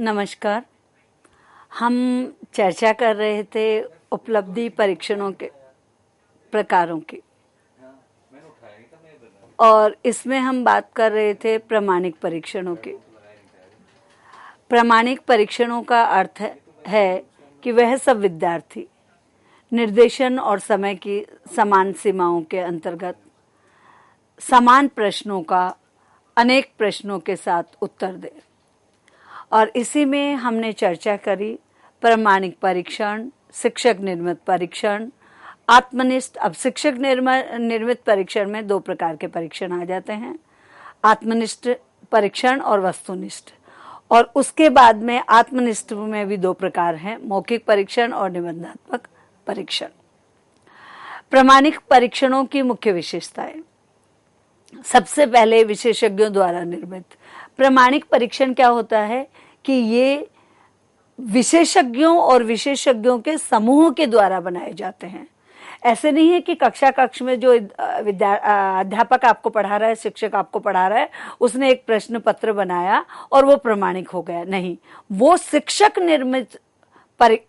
नमस्कार। हम चर्चा कर रहे थे उपलब्धि परीक्षणों के प्रकारों की, और इसमें हम बात कर रहे थे प्रामाणिक परीक्षणों की। प्रामाणिक परीक्षणों का अर्थ है कि वह सब विद्यार्थी निर्देशन और समय की समान सीमाओं के अंतर्गत समान प्रश्नों का अनेक प्रश्नों के साथ उत्तर दे। और इसी में हमने चर्चा करी प्रामाणिक परीक्षण, शिक्षक निर्मित परीक्षण, आत्मनिष्ठ। अब शिक्षक निर्मित परीक्षण में दो प्रकार के परीक्षण आ जाते हैं, आत्मनिष्ठ परीक्षण और वस्तुनिष्ठ। और उसके बाद में आत्मनिष्ठ में भी दो प्रकार हैं, मौखिक परीक्षण और निबंधात्मक परीक्षण। प्रामाणिक परीक्षणों की मुख्य विशेषताएं। सबसे पहले विशेषज्ञों द्वारा निर्मित। प्रामाणिक परीक्षण क्या होता है कि ये विशेषज्ञों और विशेषज्ञों के समूह के द्वारा बनाए जाते हैं। ऐसे नहीं है कि कक्ष में जो अध्यापक आपको पढ़ा रहा है, शिक्षक आपको पढ़ा रहा है, उसने एक प्रश्न पत्र बनाया और वो प्रामाणिक हो गया। नहीं, वो शिक्षक निर्मित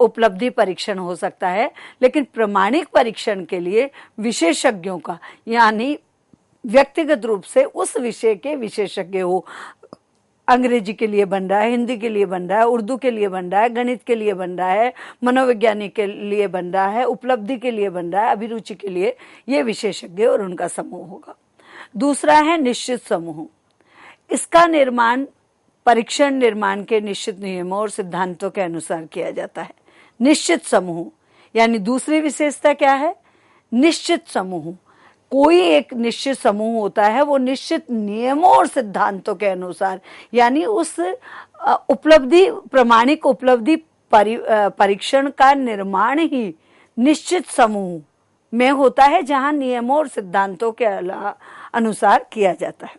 उपलब्धि परीक्षण हो सकता है, लेकिन प्रामाणिक परीक्षण के लिए विशेषज्ञों का, यानी व्यक्तिगत रूप से उस विषय के विशेषज्ञ हो। अंग्रेजी के लिए बन रहा है, हिंदी के लिए बन रहा है, उर्दू के लिए बन रहा है, गणित के लिए बन रहा है, मनोविज्ञानी के लिए बन रहा है, उपलब्धि के लिए बन रहा है, अभिरुचि के लिए, ये विशेषज्ञ और उनका समूह होगा। दूसरा है निश्चित समूह। इसका निर्माण परीक्षण निर्माण के निश्चित नियमों और सिद्धांतों के अनुसार किया जाता है। निश्चित समूह यानी दूसरी विशेषता क्या है? निश्चित समूह। कोई एक निश्चित समूह होता है, वो निश्चित नियमों और सिद्धांतों के अनुसार, यानी उस उपलब्धि प्रामाणिक उपलब्धि परीक्षण का निर्माण ही निश्चित समूह में होता है, जहां नियमों और सिद्धांतों के अनुसार किया जाता है।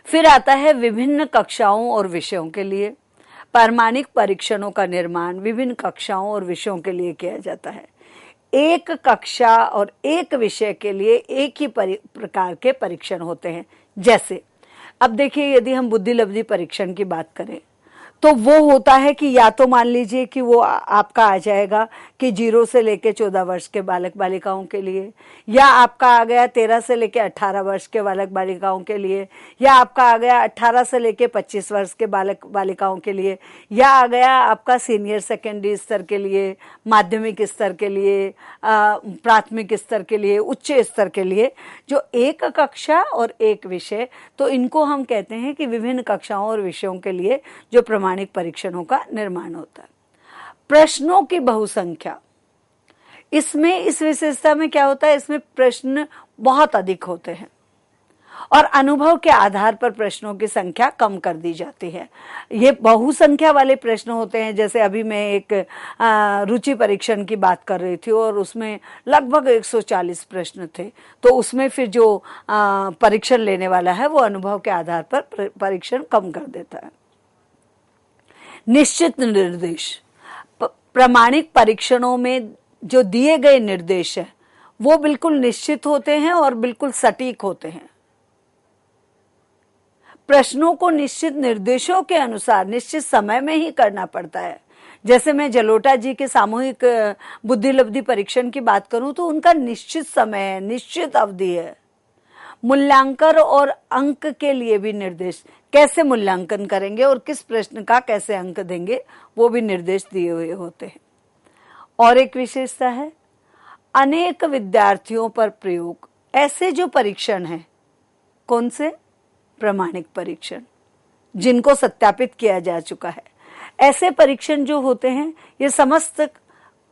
फिर आता है विभिन्न कक्षाओं और विषयों के लिए। प्रामाणिक परीक्षणों का निर्माण विभिन्न कक्षाओं और विषयों के लिए किया जाता है। एक कक्षा और एक विषय के लिए एक ही प्रकार के परीक्षण होते हैं। जैसे अब देखिए, यदि हम बुद्धिलब्धि परीक्षण की बात करें तो वो होता है कि या तो मान लीजिए कि वो आपका आ जाएगा कि 0 से लेकर 14 वर्ष के बालक बालिकाओं के लिए, या आपका आ गया 13 से लेकर 18 वर्ष के बालक बालिकाओं के लिए, या आपका आ गया 18 से लेकर 25 वर्ष के बालक बालिकाओं के लिए, या आ गया आपका सीनियर सेकेंडरी स्तर के लिए, माध्यमिक स्तर के लिए, प्राथमिक स्तर के लिए, उच्च स्तर के लिए। जो एक कक्षा और एक विषय, तो इनको हम कहते हैं कि विभिन्न कक्षाओं और विषयों के लिए जो प्रामाणिक परीक्षणों का निर्माण होता है। प्रश्नों की बहुसंख्या। इसमें इस विशेषता में क्या होता है, इसमें प्रश्न बहुत अधिक होते हैं और अनुभव के आधार पर प्रश्नों की संख्या कम कर दी जाती है। ये बहुसंख्या वाले प्रश्न होते हैं। जैसे अभी मैं एक रुचि परीक्षण की बात कर रही थी और उसमें लगभग 140 प्रश्न थे, तो उसमें फिर जो परीक्षण लेने वाला है वो अनुभव के आधार पर परीक्षण कम कर देता है। निश्चित निर्देश। प्रामाणिक परीक्षणों में जो दिए गए निर्देश है वो बिल्कुल निश्चित होते हैं और बिल्कुल सटीक होते हैं। प्रश्नों को निश्चित निर्देशों के अनुसार निश्चित समय में ही करना पड़ता है। जैसे मैं जलोटा जी के सामूहिक बुद्धिलब्धि परीक्षण की बात करूं तो उनका निश्चित समय है, निश्चित अवधि है। मूल्यांकन और अंक के लिए भी निर्देश, कैसे मूल्यांकन करेंगे और किस प्रश्न का कैसे अंक देंगे, वो भी निर्देश दिए हुए होते हैं। और एक विशेषता है अनेक विद्यार्थियों पर प्रयोग। ऐसे जो परीक्षण हैं, कौन से? प्रामाणिक परीक्षण, जिनको सत्यापित किया जा चुका है। ऐसे परीक्षण जो होते हैं ये समस्त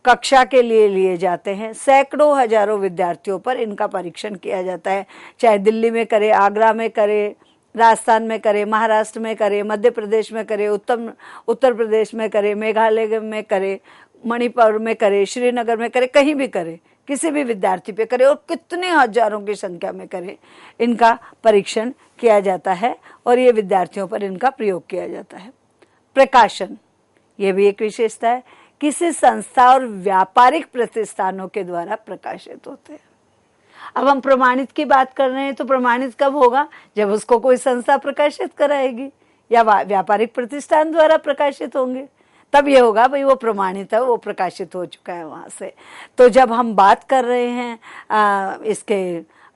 कक्षा के लिए जाते हैं। सैकड़ों हजारों विद्यार्थियों पर इनका परीक्षण किया जाता है, चाहे दिल्ली में करे, आगरा में करे, राजस्थान में करे, महाराष्ट्र में करे, मध्य प्रदेश में करे, उत्तर प्रदेश में करे, मेघालय में करे, मणिपुर में करे, श्रीनगर में करे, कहीं भी करे, किसी भी विद्यार्थी पे करे और कितने हजारों की संख्या में करे, इनका परीक्षण किया जाता है और ये विद्यार्थियों पर इनका प्रयोग किया जाता है। प्रकाशन, ये भी एक विशेषता है, किसी संस्था और व्यापारिक प्रतिष्ठानों के द्वारा प्रकाशित होते हैं। अब हम प्रमाणित की बात कर रहे हैं तो प्रमाणित कब होगा? जब उसको कोई संस्था प्रकाशित कराएगी, या व्यापारिक प्रतिष्ठान द्वारा प्रकाशित होंगे, तब ये होगा भाई वो प्रमाणित है, वो प्रकाशित हो चुका है वहाँ से। तो जब हम बात कर रहे हैं इसके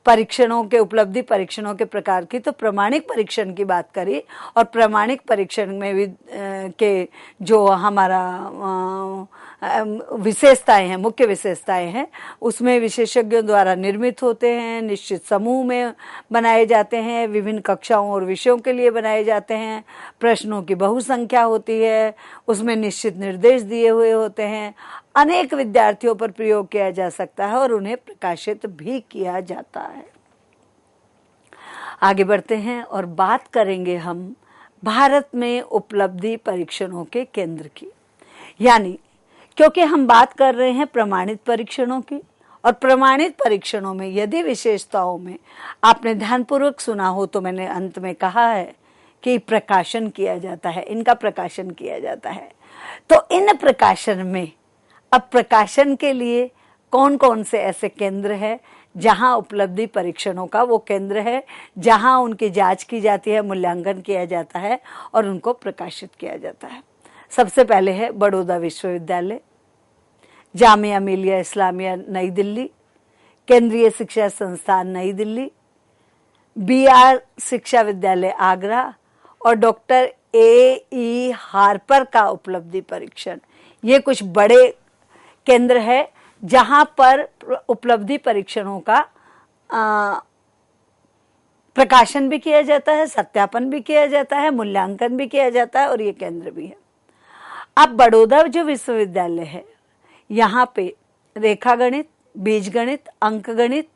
परीक्षणों के, उपलब्धि परीक्षणों के प्रकार की, तो प्रमाणिक परीक्षण की बात करी, और प्रमाणिक परीक्षण में भी के जो हमारा विशेषताएं हैं, मुख्य विशेषताएं हैं, उसमें विशेषज्ञों द्वारा निर्मित होते हैं, निश्चित समूह में बनाए जाते हैं, विभिन्न कक्षाओं और विषयों के लिए बनाए जाते हैं, प्रश्नों की बहुसंख्या होती है, उसमें निश्चित निर्देश दिए हुए होते हैं, अनेक विद्यार्थियों पर प्रयोग किया जा सकता है और उन्हें प्रकाशित भी किया जाता है। आगे बढ़ते हैं और बात करेंगे हम भारत में उपलब्धि परीक्षणों के केंद्र की। यानी क्योंकि हम बात कर रहे हैं प्रमाणित परीक्षणों की, और प्रमाणित परीक्षणों में यदि विशेषताओं में आपने ध्यानपूर्वक सुना हो तो मैंने अंत में कहा है कि प्रकाशन किया जाता है, इनका प्रकाशन किया जाता है। तो इन प्रकाशन में अब प्रकाशन के लिए कौन कौन से ऐसे केंद्र हैं जहां उपलब्धि परीक्षणों का वो केंद्र है, जहां उनकी जांच की जाती है, मूल्यांकन किया जाता है और उनको प्रकाशित किया जाता है। सबसे पहले है बड़ौदा विश्वविद्यालय, जामिया मिलिया इस्लामिया नई दिल्ली, केंद्रीय शिक्षा संस्थान नई दिल्ली, BR शिक्षा विद्यालय आगरा और डॉक्टर AE हार्पर का उपलब्धि परीक्षण। ये कुछ बड़े केंद्र है जहां पर उपलब्धि परीक्षणों का प्रकाशन भी किया जाता है, सत्यापन भी किया जाता है, मूल्यांकन भी किया जाता है, और ये केंद्र भी है। अब बड़ौदा जो विश्वविद्यालय है, यहाँ पे रेखागणित, बीजगणित, अंकगणित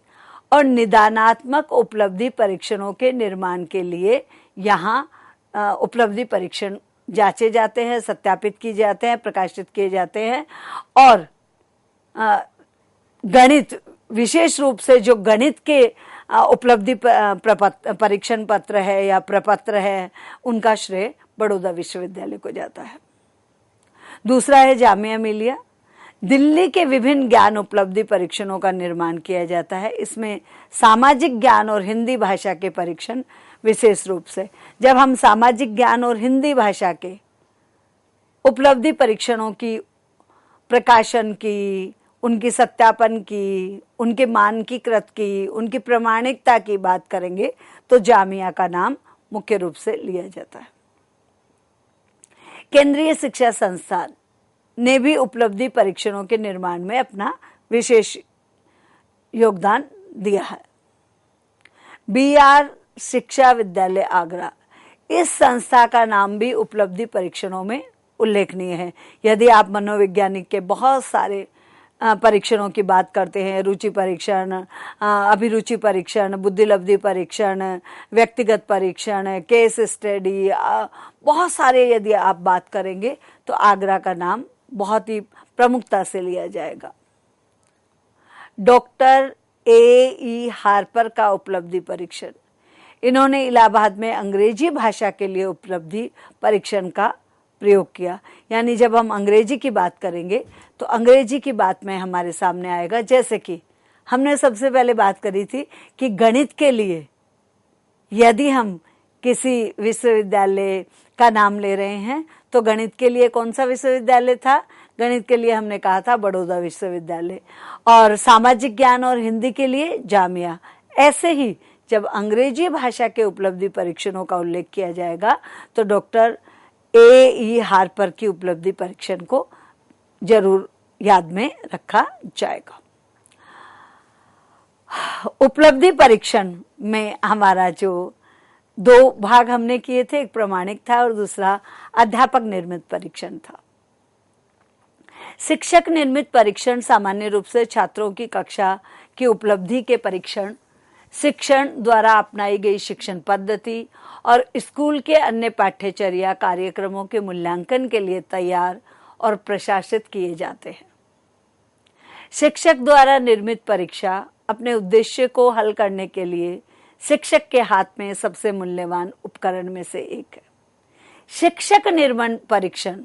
और निदानात्मक उपलब्धि परीक्षणों के निर्माण के लिए यहाँ उपलब्धि परीक्षण जांचे जाते हैं, सत्यापित किए जाते हैं, प्रकाशित किए जाते हैं। और गणित, विशेष रूप से जो गणित के उपलब्धि परीक्षण पत्र है या प्रपत्र है, उनका श्रेय बड़ौदा विश्वविद्यालय को जाता है। दूसरा है जामिया मिलिया। दिल्ली के विभिन्न ज्ञान उपलब्धि परीक्षणों का निर्माण किया जाता है। इसमें सामाजिक ज्ञान और हिंदी भाषा के परीक्षण विशेष रूप से, जब हम सामाजिक ज्ञान और हिंदी भाषा के उपलब्धि परीक्षणों की प्रकाशन की, उनकी सत्यापन की, उनके मानकीकृत की, उनकी प्रमाणिकता की बात करेंगे तो जामिया का नाम मुख्य रूप से लिया जाता है। केंद्रीय शिक्षा संस्थान ने भी उपलब्धि परीक्षणों के निर्माण में अपना विशेष योगदान दिया है। BR शिक्षा विद्यालय आगरा, इस संस्था का नाम भी उपलब्धि परीक्षणों में उल्लेखनीय है। यदि आप मनोवैज्ञानिक के बहुत सारे परीक्षणों की बात करते हैं, रुचि परीक्षण, अभिरुचि परीक्षण, बुद्धिलब्धि परीक्षण, व्यक्तिगत परीक्षण, केस स्टडी, बहुत सारे यदि आप बात करेंगे तो आगरा का नाम बहुत ही प्रमुखता से लिया जाएगा। डॉक्टर AE हार्पर का उपलब्धि परीक्षण, इन्होंने इलाहाबाद में अंग्रेजी भाषा के लिए उपलब्धि परीक्षण का प्रयोग किया। यानी जब हम अंग्रेजी की बात करेंगे तो अंग्रेजी की बात में हमारे सामने आएगा, जैसे कि हमने सबसे पहले बात करी थी कि गणित के लिए यदि हम किसी विश्वविद्यालय का नाम ले रहे हैं तो गणित के लिए कौन सा विश्वविद्यालय था? गणित के लिए हमने कहा था बड़ौदा विश्वविद्यालय, और सामाजिक ज्ञान और हिंदी के लिए जामिया। ऐसे ही जब अंग्रेजी भाषा के उपलब्धि परीक्षणों का उल्लेख किया जाएगा तो डॉक्टर AE हार्पर की उपलब्धि परीक्षण को जरूर याद में रखा जाएगा। उपलब्धि परीक्षण में हमारा जो दो भाग हमने किए थे, एक प्रमाणिक था और दूसरा अध्यापक निर्मित परीक्षण था। शिक्षक निर्मित परीक्षण सामान्य रूप से छात्रों की कक्षा की उपलब्धि के परीक्षण, शिक्षण द्वारा अपनाई गई शिक्षण पद्धति और स्कूल के अन्य पाठ्यचर्या कार्यक्रमों के मूल्यांकन के लिए तैयार और प्रशासित किए जाते हैं। शिक्षक द्वारा निर्मित परीक्षा अपने उद्देश्य को हल करने के लिए शिक्षक के हाथ में सबसे मूल्यवान उपकरण में से एक है। शिक्षक निर्माण परीक्षण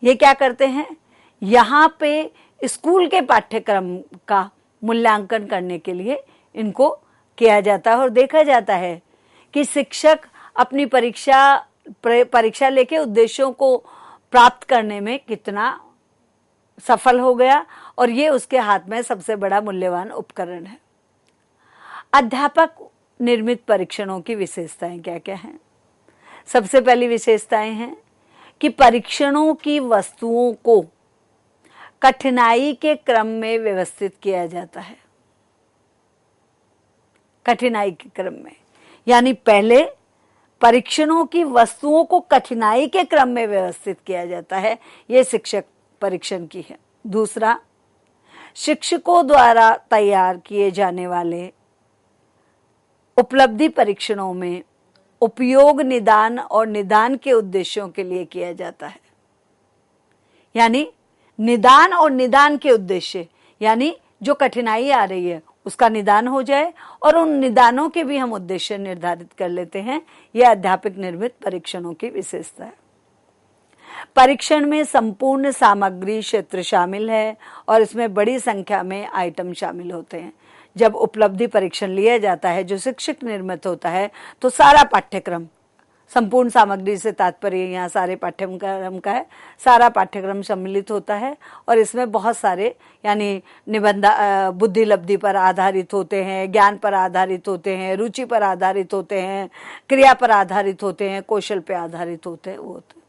ये क्या करते हैं? यहाँ पे स्कूल के पाठ्यक्रम का मूल्यांकन करने के लिए इनको किया जाता है और देखा जाता है कि शिक्षक अपनी परीक्षा परीक्षा लेके उद्देश्यों को प्राप्त करने में कितना सफल हो गया, और ये उसके हाथ में सबसे बड़ा मूल्यवान उपकरण है। अध्यापक निर्मित परीक्षणों की विशेषताएं क्या क्या हैं? सबसे पहली विशेषताएं हैं कि परीक्षणों की वस्तुओं को कठिनाई के क्रम में व्यवस्थित किया जाता है। कठिनाई के क्रम में, यानी पहले परीक्षणों की वस्तुओं को कठिनाई के क्रम में व्यवस्थित किया जाता है, यह शिक्षक परीक्षण की है। दूसरा, शिक्षकों द्वारा तैयार किए जाने वाले उपलब्धि परीक्षणों में उपयोग निदान और निदान के उद्देश्यों के लिए किया जाता है। यानी निदान और निदान के उद्देश्य, यानी जो कठिनाई आ रही है उसका निदान हो जाए, और उन निदानों के भी हम उद्देश्य निर्धारित कर लेते हैं। यह अध्यापक निर्मित परीक्षणों की विशेषता है। परीक्षण में संपूर्ण सामग्री क्षेत्र शामिल है और इसमें बड़ी संख्या में आइटम शामिल होते हैं। जब उपलब्धि परीक्षण लिया जाता है जो शिक्षक निर्मित होता है, तो सारा पाठ्यक्रम, संपूर्ण सामग्री से तात्पर्य यहाँ सारे पाठ्यक्रम का है, सारा पाठ्यक्रम सम्मिलित होता है, और इसमें बहुत सारे यानी निबंध बुद्धि लब्धि पर आधारित होते हैं, ज्ञान पर आधारित होते हैं, रुचि पर आधारित होते हैं, क्रिया पर आधारित होते हैं, कौशल पर आधारित होते हैं, वो होते हैं।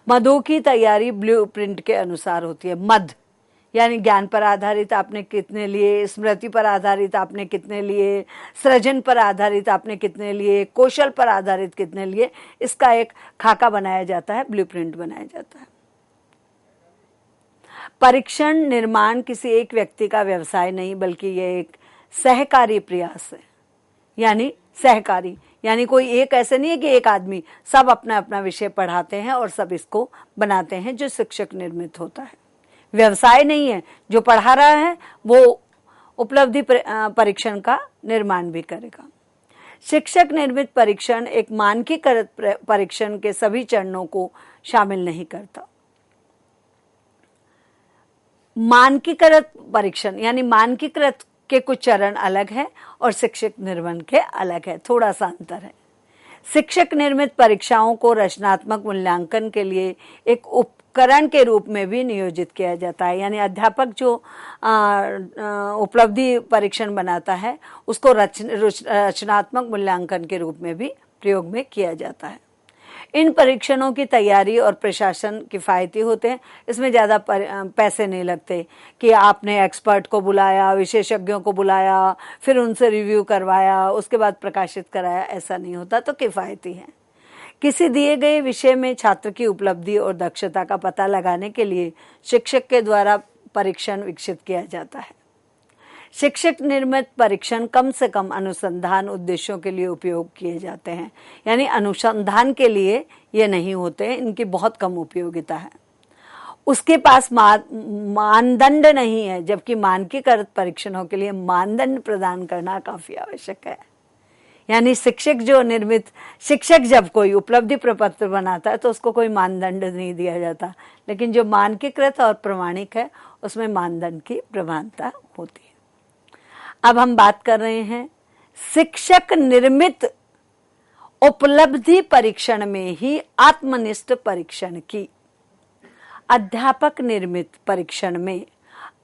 मदों की तैयारी ब्लूप्रिंट के अनुसार होती है। मद यानी ज्ञान पर आधारित आपने कितने लिए, स्मृति पर आधारित आपने कितने लिए, सृजन पर आधारित आपने कितने लिए, कौशल पर आधारित कितने लिए, इसका एक खाका बनाया जाता है, ब्लूप्रिंट बनाया जाता है। परीक्षण निर्माण किसी एक व्यक्ति का व्यवसाय नहीं, बल्कि यह एक सहकारी प्रयास है। यानी सहकारी, यानी कोई एक ऐसे नहीं है कि एक आदमी, सब अपना अपना विषय पढ़ाते हैं और सब इसको बनाते हैं, जो शिक्षक निर्मित होता है। व्यवसाय नहीं है, जो पढ़ा रहा है वो उपलब्धि परीक्षण का निर्माण भी करेगा। शिक्षक निर्मित परीक्षण एक मानकीकृत परीक्षण के सभी चरणों को शामिल नहीं करता। मानकीकृत परीक्षण यानी मानकीकृत के कुछ चरण अलग है और शिक्षक निर्माण के अलग है, थोड़ा सा अंतर है। शिक्षक निर्मित परीक्षाओं को रचनात्मक मूल्यांकन के लिए एक उपकरण के रूप में भी नियोजित किया जाता है। यानी अध्यापक जो उपलब्धि परीक्षण बनाता है उसको रचनात्मक मूल्यांकन के रूप में भी प्रयोग में किया जाता है। इन परीक्षणों की तैयारी और प्रशासन किफ़ायती होते हैं। इसमें ज़्यादा पैसे नहीं लगते कि आपने एक्सपर्ट को बुलाया, विशेषज्ञों को बुलाया, फिर उनसे रिव्यू करवाया, उसके बाद प्रकाशित कराया, ऐसा नहीं होता, तो किफ़ायती है। किसी दिए गए विषय में छात्र की उपलब्धि और दक्षता का पता लगाने के लिए शिक्षक के द्वारा परीक्षण विकसित किया जाता है। शिक्षक निर्मित परीक्षण कम से कम अनुसंधान उद्देश्यों के लिए उपयोग किए जाते हैं। यानी अनुसंधान के लिए ये नहीं होते, इनकी बहुत कम उपयोगिता है। उसके पास मानदंड नहीं है, जबकि मानकीकृत परीक्षणों के लिए मानदंड प्रदान करना काफी आवश्यक है। यानी शिक्षक जब कोई उपलब्धि प्रपत्र बनाता है तो उसको कोई मानदंड नहीं दिया जाता, लेकिन जो मानकीकृत और प्रमाणिक है उसमें मानदंड की प्रधानता होती है। अब हम बात कर रहे हैं शिक्षक निर्मित उपलब्धि परीक्षण में ही आत्मनिष्ठ परीक्षण की। अध्यापक निर्मित परीक्षण में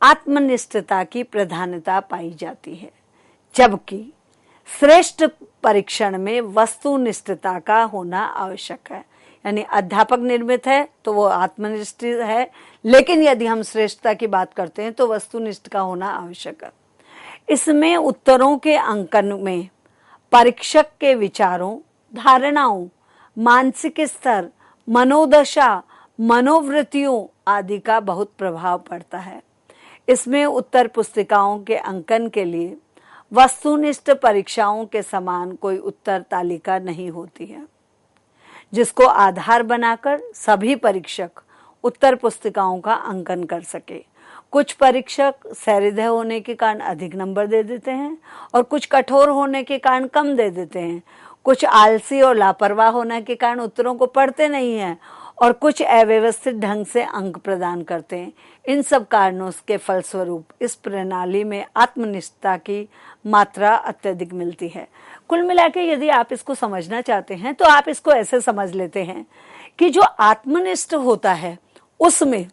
आत्मनिष्ठता की प्रधानता पाई जाती है, जबकि श्रेष्ठ परीक्षण में वस्तुनिष्ठता का होना आवश्यक है। यानी अध्यापक निर्मित है तो वो आत्मनिष्ठ है, लेकिन यदि हम श्रेष्ठता की बात करते हैं तो वस्तुनिष्ठ का होना आवश्यक है। इसमें उत्तरों के अंकन में परीक्षक के विचारों, धारणाओं, मानसिक स्तर, मनोदशा, मनोवृत्तियों आदि का बहुत प्रभाव पड़ता है। इसमें उत्तर पुस्तिकाओं के अंकन के लिए वस्तुनिष्ठ परीक्षाओं के समान कोई उत्तर तालिका नहीं होती है, जिसको आधार बनाकर सभी परीक्षक उत्तर पुस्तिकाओं का अंकन कर सके। कुछ परीक्षक सहृदय होने के कारण अधिक नंबर दे देते हैं और कुछ कठोर होने के कारण कम दे देते हैं। कुछ आलसी और लापरवाह होने के कारण उत्तरों को पढ़ते नहीं हैं और कुछ अव्यवस्थित ढंग से अंक प्रदान करते हैं। इन सब कारणों के फलस्वरूप इस प्रणाली में आत्मनिष्ठता की मात्रा अत्यधिक मिलती है। कुल मिला के यदि आप इसको समझना चाहते हैं तो आप इसको ऐसे समझ लेते हैं कि जो आत्मनिष्ठ होता है उसमें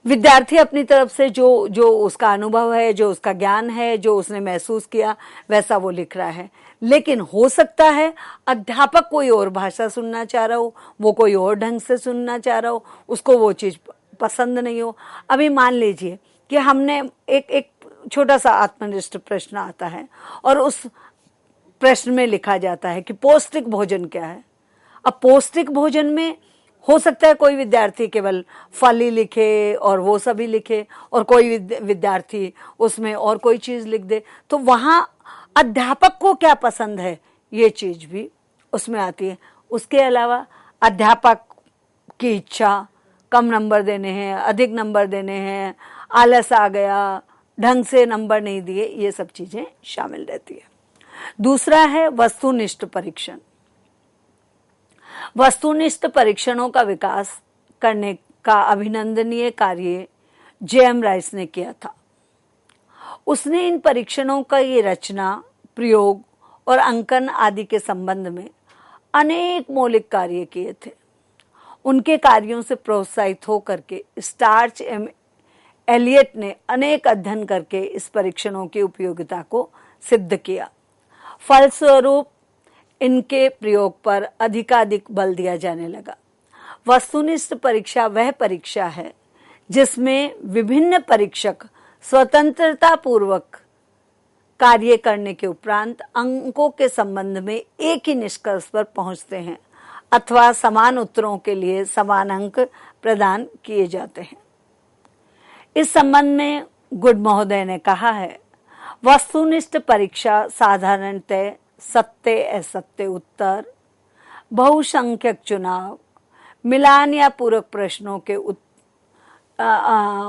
विद्यार्थी अपनी तरफ से जो जो उसका अनुभव है, जो उसका ज्ञान है, जो उसने महसूस किया, वैसा वो लिख रहा है। लेकिन हो सकता है अध्यापक कोई और भाषा सुनना चाह रहा हो, वो कोई और ढंग से सुनना चाह रहा हो, उसको वो चीज़ पसंद नहीं हो। अभी मान लीजिए कि हमने एक छोटा सा आत्मनिष्ठ प्रश्न आता है और उस प्रश्न में लिखा जाता है कि पौष्टिक भोजन क्या है। अब पौष्टिक भोजन में हो सकता है कोई विद्यार्थी केवल फल ही लिखे और वो सभी लिखे, और कोई विद्यार्थी उसमें और कोई चीज़ लिख दे। तो वहाँ अध्यापक को क्या पसंद है ये चीज़ भी उसमें आती है। उसके अलावा अध्यापक की इच्छा, कम नंबर देने हैं, अधिक नंबर देने हैं, आलस आ गया, ढंग से नंबर नहीं दिए, ये सब चीज़ें शामिल रहती है। दूसरा है वस्तुनिष्ठ परीक्षण। वस्तुनिष्ठ परीक्षणों का विकास करने का अभिनंदनीय कार्य J.M. राइस ने किया था। उसने इन परीक्षणों का ये रचना, प्रयोग और अंकन आदि के संबंध में अनेक मौलिक कार्य किए थे। उनके कार्यों से प्रोत्साहित होकर के स्टार्च एम एलियट ने अनेक अध्ययन करके इस परीक्षणों की उपयोगिता को सिद्ध किया। फलस्वरूप इनके प्रयोग पर अधिकाधिक बल दिया जाने लगा। वस्तुनिष्ठ परीक्षा वह परीक्षा है जिसमें विभिन्न परीक्षक स्वतंत्रता पूर्वक कार्य करने के उपरांत अंकों के संबंध में एक ही निष्कर्ष पर पहुंचते हैं अथवा समान उत्तरों के लिए समान अंक प्रदान किए जाते हैं। इस संबंध में गुड महोदय ने कहा है, वस्तुनिष्ठ परीक्षा साधारणतः सत्य असत्य उत्तर, बहुसंख्यक चुनाव, मिलान या पूरक प्रश्नों के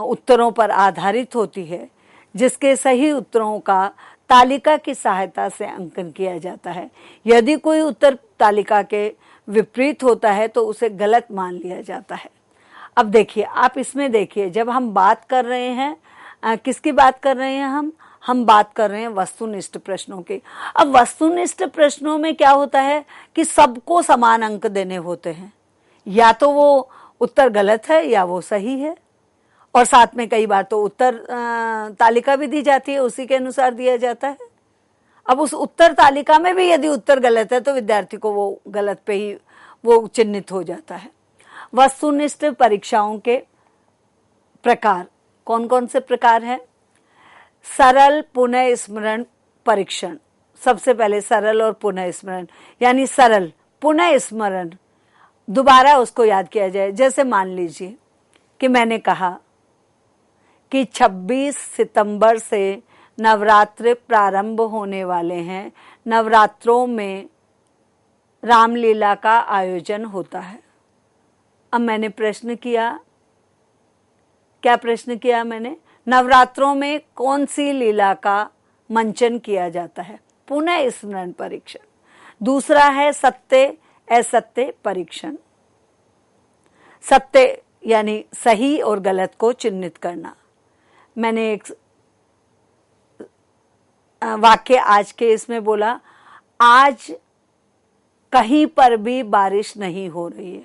उत्तरों पर आधारित होती है, जिसके सही उत्तरों का तालिका की सहायता से अंकन किया जाता है। यदि कोई उत्तर तालिका के विपरीत होता है तो उसे गलत मान लिया जाता है। अब देखिए, आप इसमें देखिए, जब हम बात कर रहे हैं किसकी बात कर रहे हैं, हम बात कर रहे हैं वस्तुनिष्ठ प्रश्नों की। अब वस्तुनिष्ठ प्रश्नों में क्या होता है कि सबको समान अंक देने होते हैं, या तो वो उत्तर गलत है या वो सही है, और साथ में कई बार तो उत्तर तालिका भी दी जाती है, उसी के अनुसार दिया जाता है। अब उस उत्तर तालिका में भी यदि उत्तर गलत है तो विद्यार्थी को वो गलत पे ही वो चिन्हित हो जाता है। वस्तुनिष्ठ परीक्षाओं के प्रकार कौन कौन से प्रकार हैं? सरल पुनः स्मरण परीक्षण। सबसे पहले सरल और पुनः स्मरण, यानी सरल पुनः स्मरण, दोबारा उसको याद किया जाए। जैसे मान लीजिए कि मैंने कहा कि 26 सितंबर से नवरात्र प्रारंभ होने वाले हैं। नवरात्रों में रामलीला का आयोजन होता है। अब मैंने प्रश्न किया, क्या प्रश्न किया मैंने? नवरात्रों में कौन सी लीला का मंचन किया जाता है? पुनः स्मरण परीक्षण। दूसरा है सत्य असत्य परीक्षण। सत्य यानी सही और गलत को चिन्हित करना। मैंने एक वाक्य आज के इसमें बोला, आज कहीं पर भी बारिश नहीं हो रही है।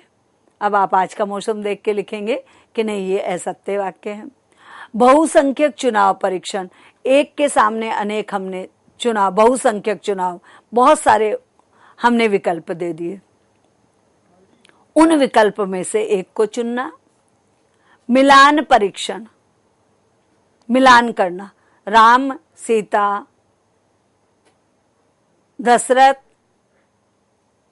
अब आप आज का मौसम देख के लिखेंगे कि नहीं, ये असत्य वाक्य है। बहुसंख्यक चुनाव परीक्षण, एक के सामने अनेक हमने चुनाव, बहुसंख्यक चुनाव, बहुत सारे हमने विकल्प दे दिए, उन विकल्प में से एक को चुनना। मिलान परीक्षण, मिलान करना, राम सीता, दशरथ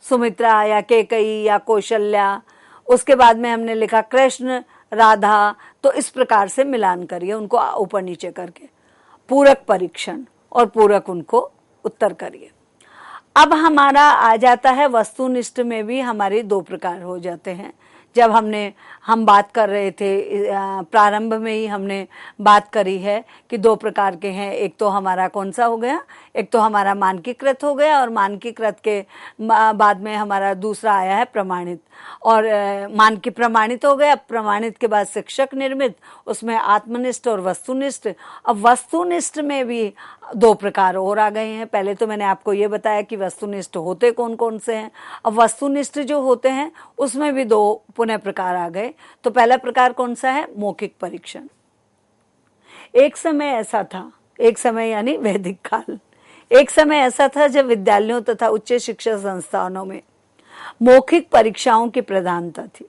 सुमित्रा या कैकेयी या कौशल्या, उसके बाद में हमने लिखा कृष्ण राधा, तो इस प्रकार से मिलान करिए उनको ऊपर नीचे करके। पूरक परीक्षण, और पूरक उनको उत्तर करिए। अब हमारा आ जाता है वस्तुनिष्ठ में भी हमारे दो प्रकार हो जाते हैं, जब हम बात कर रहे थे, प्रारंभ में ही हमने बात करी है कि दो प्रकार के हैं। एक तो हमारा कौन सा हो गया, एक तो हमारा मानकीकृत हो गया, और मानकीकृत के बाद में हमारा दूसरा आया है प्रमाणित। और मानकी प्रमाणित हो गया, प्रमाणित के बाद शिक्षक निर्मित, उसमें आत्मनिष्ठ और वस्तुनिष्ठ। अब वस्तुनिष्ठ में भी दो प्रकार और आ गए हैं। पहले तो मैंने आपको ये बताया कि वस्तुनिष्ठ होते कौन कौन से हैं। अब वस्तुनिष्ठ जो होते हैं उसमें भी दो पुनः प्रकार आ गए। तो पहला प्रकार कौन सा है, मौखिक परीक्षण। एक समय ऐसा था, एक समय यानी वैदिक काल, एक समय ऐसा था जब विद्यालयों तथा उच्च शिक्षा संस्थानों में मौखिक परीक्षाओं की प्रधानता थी।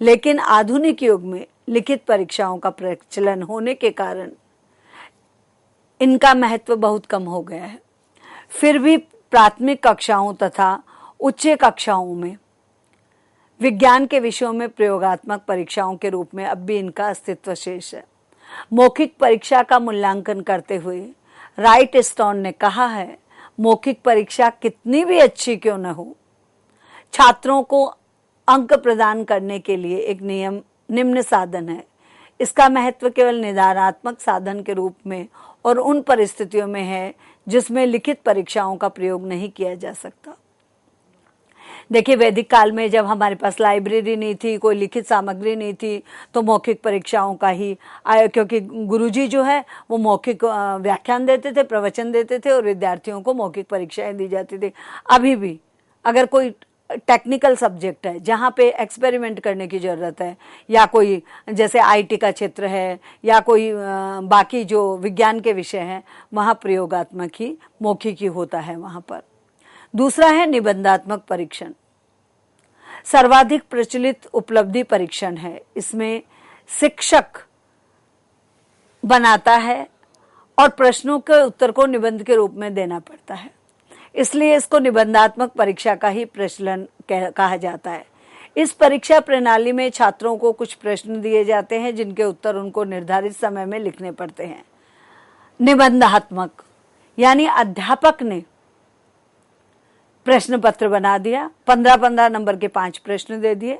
लेकिन आधुनिक युग में लिखित परीक्षाओं का प्रचलन होने के कारण इनका महत्व बहुत कम हो गया है। फिर भी प्राथमिक कक्षाओं तथा उच्च कक्षाओं में विज्ञान के विषयों में प्रयोगात्मक परीक्षाओं के रूप में अब भी इनका अस्तित्व शेष है। मौखिक परीक्षा का मूल्यांकन करते हुए राइट स्टोन ने कहा है, मौखिक परीक्षा कितनी भी अच्छी क्यों न हो, छात्रों को अंक प्रदान करने के लिए एक निम्न साधन है। इसका महत्व केवल निदानात्मक साधन के रूप में और उन परिस्थितियों में है जिसमें लिखित परीक्षाओं का प्रयोग नहीं किया जा सकता। देखिए, वैदिक काल में जब हमारे पास लाइब्रेरी नहीं थी, कोई लिखित सामग्री नहीं थी, तो मौखिक परीक्षाओं का ही आया, क्योंकि गुरुजी जो है वो मौखिक व्याख्यान देते थे, प्रवचन देते थे, और विद्यार्थियों को मौखिक परीक्षाएं दी जाती थी। अभी भी अगर कोई टेक्निकल सब्जेक्ट है जहाँ पे एक्सपेरिमेंट करने की ज़रूरत है, या कोई जैसे आईटी का क्षेत्र है, या कोई बाकी जो विज्ञान के विषय हैं, वहाँ प्रयोगात्मक ही मौखिक ही होता है वहाँ पर। दूसरा है निबंधात्मक परीक्षण। सर्वाधिक प्रचलित उपलब्धि परीक्षण है। इसमें शिक्षक बनाता है और प्रश्नों के उत्तर को निबंध के रूप में देना पड़ता है, इसलिए इसको निबंधात्मक परीक्षा का ही प्रचलन कहा जाता है। इस परीक्षा प्रणाली में छात्रों को कुछ प्रश्न दिए जाते हैं जिनके उत्तर उनको निर्धारित समय में लिखने पड़ते हैं। निबंधात्मक यानी अध्यापक ने प्रश्न पत्र बना दिया, 15-15 नंबर के 5 प्रश्न दे दिए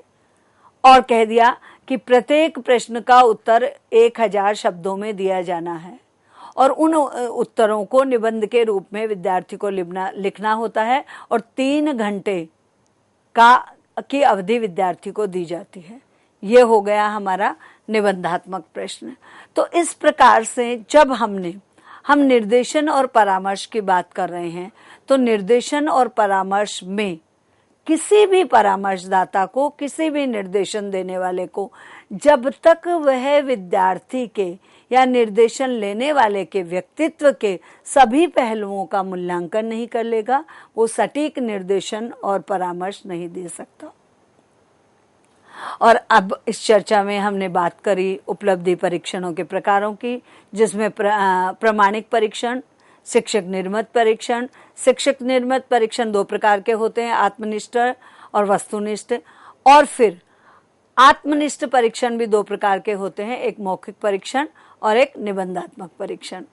और कह दिया कि प्रत्येक प्रश्न का उत्तर 1000 शब्दों में दिया जाना है, और उन उत्तरों को निबंध के रूप में विद्यार्थी को लिखना होता है, और 3 घंटे की अवधि विद्यार्थी को दी जाती है। ये हो गया हमारा निबंधात्मक प्रश्न। तो इस प्रकार से जब हम निर्देशन और परामर्श की बात कर रहे हैं, तो निर्देशन और परामर्श में किसी भी परामर्शदाता को, किसी भी निर्देशन देने वाले को, जब तक वह विद्यार्थी के या निर्देशन लेने वाले के व्यक्तित्व के सभी पहलुओं का मूल्यांकन नहीं कर लेगा, वो सटीक निर्देशन और परामर्श नहीं दे सकता। और अब इस चर्चा में हमने बात करी उपलब्धि परीक्षणों के प्रकारों की, जिसमें प्रामाणिक परीक्षण, शिक्षक निर्मित परीक्षण। शिक्षक निर्मित परीक्षण 2 प्रकार के होते हैं, आत्मनिष्ठ और वस्तुनिष्ठ। और फिर आत्मनिष्ठ परीक्षण भी 2 प्रकार के होते हैं, एक मौखिक परीक्षण और एक निबंधात्मक परीक्षण।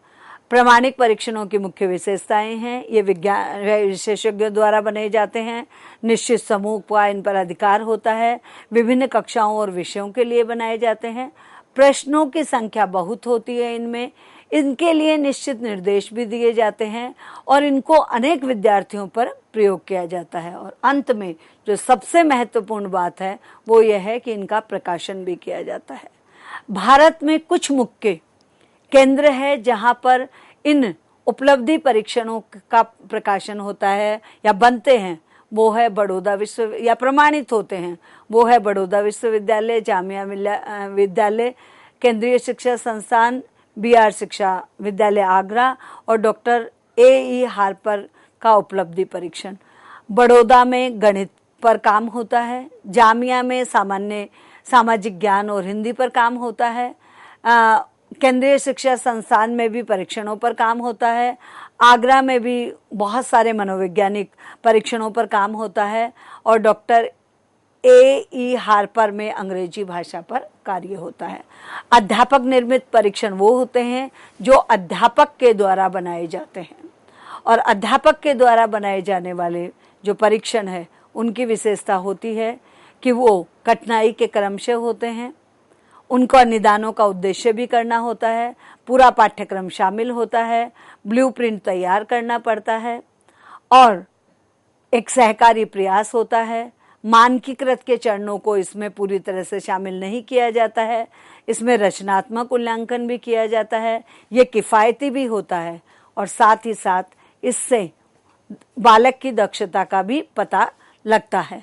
प्रामाणिक परीक्षणों की मुख्य विशेषताएं हैं, ये विज्ञान विशेषज्ञों द्वारा बनाए जाते हैं, निश्चित समूह का इन पर अधिकार होता है, विभिन्न कक्षाओं और विषयों के लिए बनाए जाते हैं, प्रश्नों की संख्या बहुत होती है इनमें, इनके लिए निश्चित निर्देश भी दिए जाते हैं, और इनको अनेक विद्यार्थियों पर प्रयोग किया जाता है। और अंत में जो सबसे महत्वपूर्ण बात है वो यह है कि इनका प्रकाशन भी किया जाता है। भारत में कुछ मुख्य केंद्र है जहां पर इन उपलब्धि परीक्षणों का प्रकाशन होता है या बनते हैं, वो है बड़ौदा विश्व, या प्रमाणित होते हैं, वो है बड़ौदा विश्वविद्यालय, जामिया विद्यालय, केंद्रीय शिक्षा संस्थान, BR शिक्षा विद्यालय आगरा, और डॉक्टर AE हार्पर का उपलब्धि परीक्षण। बड़ौदा में गणित पर काम होता है, जामिया में सामाजिक ज्ञान और हिंदी पर काम होता है, केंद्रीय शिक्षा संस्थान में भी परीक्षणों पर काम होता है, आगरा में भी बहुत सारे मनोवैज्ञानिक परीक्षणों पर काम होता है, और डॉक्टर AE हार्पर में अंग्रेजी भाषा पर कार्य होता है। अध्यापक निर्मित परीक्षण वो होते हैं जो अध्यापक के द्वारा बनाए जाते हैं, और अध्यापक के द्वारा बनाए जाने वाले जो परीक्षण है उनकी विशेषता होती है कि वो कठिनाई के क्रमशः होते हैं, उनका निदानों का उद्देश्य भी करना होता है, पूरा पाठ्यक्रम शामिल होता है, ब्लूप्रिंट तैयार करना पड़ता है और एक सहकारी प्रयास होता है। मानकीकृत के चरणों को इसमें पूरी तरह से शामिल नहीं किया जाता है, इसमें रचनात्मक मूल्यांकन भी किया जाता है, ये किफ़ायती भी होता है और साथ ही साथ इससे बालक की दक्षता का भी पता लगता है।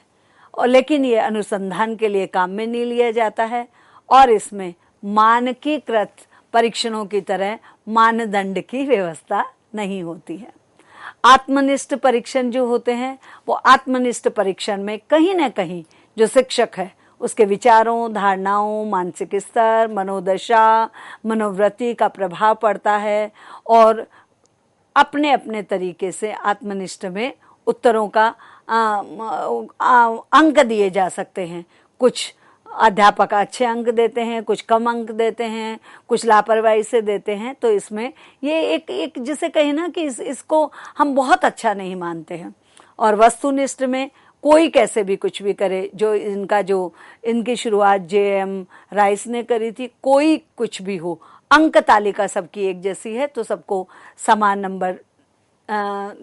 और लेकिन ये अनुसंधान के लिए काम में नहीं लिया जाता है और इसमें मानकीकृत परीक्षणों की तरह मानदंड की व्यवस्था नहीं होती है। आत्मनिष्ठ परीक्षण जो होते हैं वो आत्मनिष्ठ परीक्षण में कहीं ना कहीं जो शिक्षक है उसके विचारों, धारणाओं, मानसिक स्तर, मनोदशा, मनोवृत्ति का प्रभाव पड़ता है और अपने अपने तरीके से आत्मनिष्ठ में उत्तरों का अंक दिए जा सकते हैं। कुछ अध्यापक अच्छे अंक देते हैं, कुछ कम अंक देते हैं, कुछ लापरवाही से देते हैं। तो इसमें ये एक जिसे कहें ना कि इसको हम बहुत अच्छा नहीं मानते हैं। और वस्तुनिष्ठ में कोई कैसे भी कुछ भी करे, जो इनकी शुरुआत जे.एम. राइस ने करी थी, कोई कुछ भी हो, अंक तालिका सबकी एक जैसी है तो सबको समान नंबर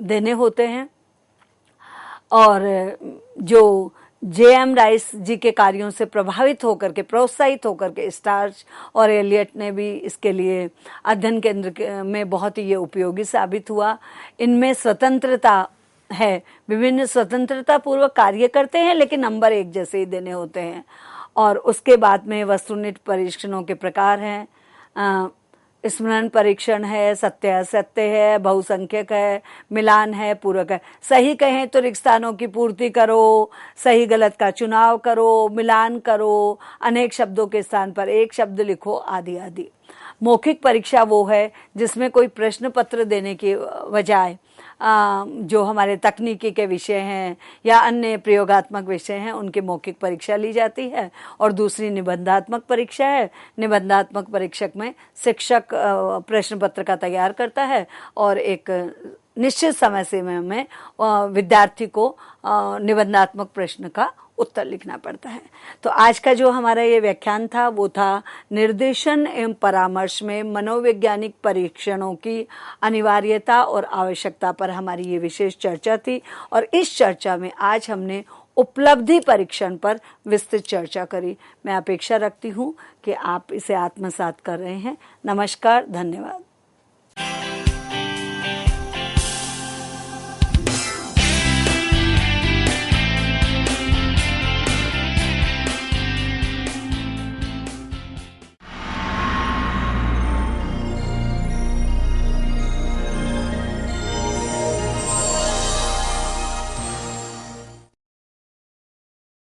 देने होते हैं। और जो जे.एम. राइस जी के कार्यों से प्रभावित होकर के, प्रोत्साहित होकर के स्टार्च और एलियट ने भी इसके लिए अध्ययन केंद्र में बहुत ही ये उपयोगी साबित हुआ। इनमें स्वतंत्रता है, विभिन्न स्वतंत्रता पूर्वक कार्य करते हैं लेकिन नंबर एक जैसे ही देने होते हैं। और उसके बाद में वस्तुनिष्ठ परीक्षणों के प्रकार हैं, स्मरण परीक्षण है, सत्य असत्य है, बहुसंख्यक है, मिलान है, पूरक है। सही कहें तो रिक्त स्थानों की पूर्ति करो, सही गलत का चुनाव करो, मिलान करो, अनेक शब्दों के स्थान पर एक शब्द लिखो, आदि आदि। मौखिक परीक्षा वो है जिसमें कोई प्रश्न पत्र देने की बजाय जो हमारे तकनीकी के विषय हैं या अन्य प्रयोगात्मक विषय हैं उनकी मौखिक परीक्षा ली जाती है। और दूसरी निबंधात्मक परीक्षा है। निबंधात्मक परीक्षक में शिक्षक प्रश्न पत्र का तैयार करता है और एक निश्चित समय सीमा में विद्यार्थी को निबंधात्मक प्रश्न का उत्तर लिखना पड़ता है। तो आज का जो हमारा ये व्याख्यान था वो था निर्देशन एवं परामर्श में मनोवैज्ञानिक परीक्षणों की अनिवार्यता और आवश्यकता पर हमारी ये विशेष चर्चा थी। और इस चर्चा में आज हमने उपलब्धि परीक्षण पर विस्तृत चर्चा करी। मैं अपेक्षा रखती हूँ कि आप इसे आत्मसात कर रहे हैं। नमस्कार, धन्यवाद।